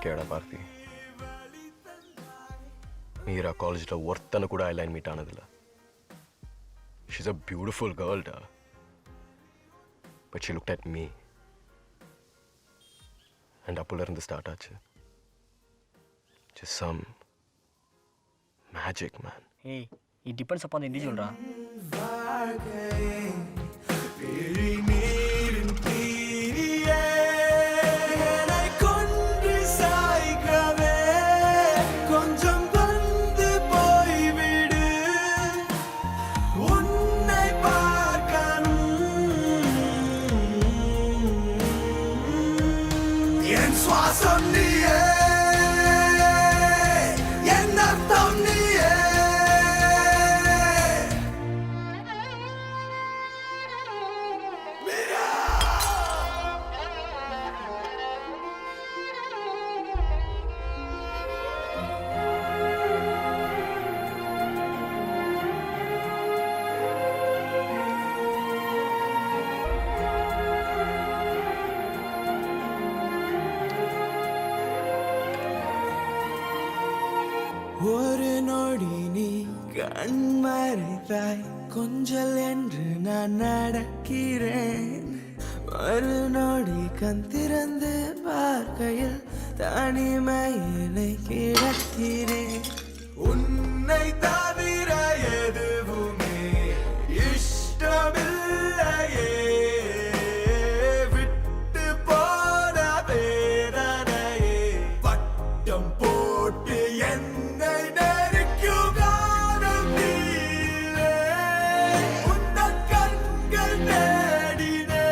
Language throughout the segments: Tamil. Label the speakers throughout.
Speaker 1: வாழ்க்கையோட பார்த்தி மீரா காலேஜ்ல ஒருத்தனை கூட ஐலைன் meet ஆனதில்ல. She's a beautiful girl, da. But she looked at me. And appulla irundhu start aachu. Just some magic, man.
Speaker 2: Hey, it depends upon the individual, ra.
Speaker 3: ஒரு நொடி நீ கண்மறைத்தாய் கொஞ்சல் என்று நான் நடக்கிறேன். ஒரு நொடி கண் திறந்து பார்க்கையில் தனிமையினை கிடக்கிறேன். உன்னை தவிர எதுவுமே இஷ்டமில்லையே. விட்டு போன வேதனையே பட்டம் போட்டு என்னை நெருக்கும் காலம் நீளே. உந்தன் கண்கள் தேடினே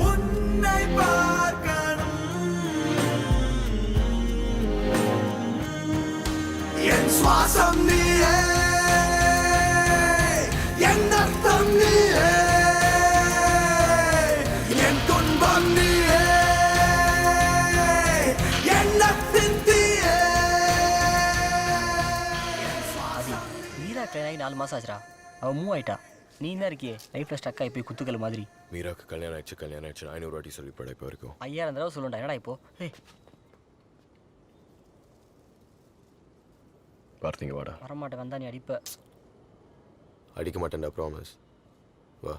Speaker 3: உன்னை பார்க்கணும். என் சுவாசம் நீயே, என் அர்த்தம் நீயே, என் துன்பம் நீயே, எண்ணத்தின் தீயே.
Speaker 2: அது மீரா ட்ரெயின் ஆகி 4 மாதம் ஆச்சுடா. அவள் மூவ் ஆயிட்டா. நீ என்ன இருக்கியே லைஃப்பில் ஸ்டக் ஆகி போய் குத்துக்கள் மாதிரி.
Speaker 1: மீராக்கு கல்யாணம் ஆயிடுச்சு 500 வாட்டி சொல்லி பட இப்போ வரைக்கும்.
Speaker 2: 5000 தடவை சொல்லுண்டா. என்னடா இப்போ? ஏய்,
Speaker 1: பார்த்திங்க வாடா.
Speaker 2: வரமாட்டேன். வந்தா நீ அடிப்ப.
Speaker 1: அடிக்க மாட்டேன்டா, ப்ராமிஸ். வா.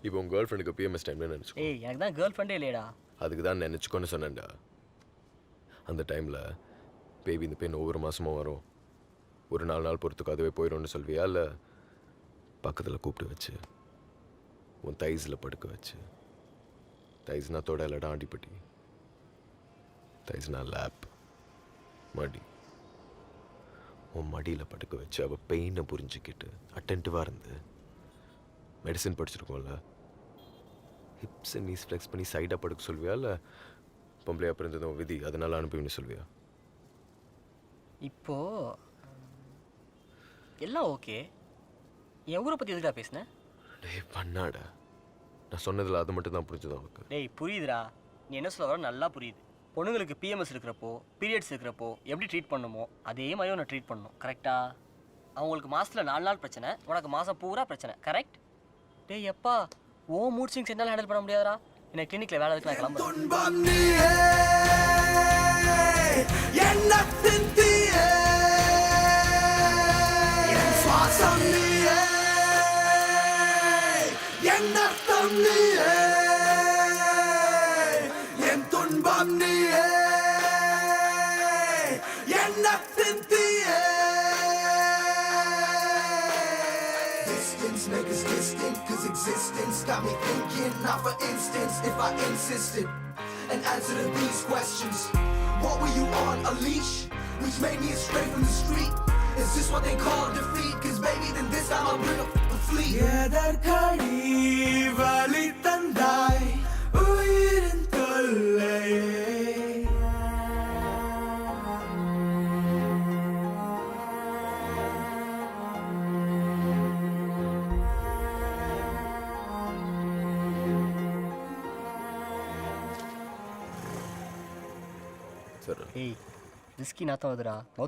Speaker 1: இப்போ உன் கேர்ள் ஃப்ரெண்டுக்கு பிஎம்எஸ் டைம்ல நினச்சிக்கோ.
Speaker 2: ஏய், எனக்கு தான் கேர்ள் ஃப்ரெண்டே இல்லையடா.
Speaker 1: அதுக்கு தான் நினச்சிக்கோன்னு சொன்னேன்டா. அந்த டைமில் பேபி இந்த பெண் ஒவ்வொரு மாதமும் வரும், ஒரு 4 நாள் பொறுத்துக்கு அதுவே போயிடும்னு சொல்வியா, இல்லை பக்கத்தில் கூப்பிட்டு வச்சு உன் தைஸில் படுக்க வச்சு, தைஸ்னா தொட இல்லடா ஆண்டிப்பட்டி, தைஸ்னா லேப் மடி, உன் மடியில் படுக்க வச்சு அவள் பெயினை புரிஞ்சுக்கிட்டு அட்டென்டிவாக இருந்து மெடிசன் படிச்சிருக்கோம்ல, ஹிப்ஸ் அண்ட் நீஸ் ஃப்ளெக்ஸ் பண்ணி சைடாக படுக்க சொல்வியா, இல்லை பொம்பளையா பிறந்ததும் விதி அதனால அனுப்பிவின்னு சொல்வியா?
Speaker 2: இப்போ எல்லாம் ஓகே. என் ஊரை பற்றி எதுக்குடா பேசுனேன்?
Speaker 1: டேய் பண்ணாடா, நான் சொன்னதில் அது மட்டும் தான் புரிஞ்சுதான் உனக்கு.
Speaker 2: டேய் புரியுதுடா, நீ என்ன சொல்ல வர நல்லா புரியுது. பொண்ணுங்களுக்கு பிஎம்எஸ் இருக்கிறப்போ, பீரியட்ஸ் இருக்கிறப்போ எப்படி ட்ரீட் பண்ணுமோ அதே மாதிரி நான் ட்ரீட் பண்ணணும். கரெக்டா? அவங்களுக்கு மாதத்தில் 4 நாள் பிரச்சனை, உனக்கு மாதம் பூரா பிரச்சனை. கரெக்ட்? டேய் எப்பா, ஓ மூட் ஸ்விங்ஸ் என்னால் ஹேண்டில் பண்ண முடியாதா? எனக்கு கிளினிக்கில் வேலை இருக்கு, நான் கிளம்புறேன்.
Speaker 3: Distance make us distant, cause existence got me thinking. Now for instance, if I insisted an answer to these questions, what were you on, a leash? Which made me stray from the street? Is this what they call defeat? Cause baby, then this time I'll bring up the fleet. எதற்கடி வலி தந்தாய் உயிரின் தொல்லையே.
Speaker 1: சரி.
Speaker 2: ஏய், விஸ்கி நாத்தம் வருதுடா.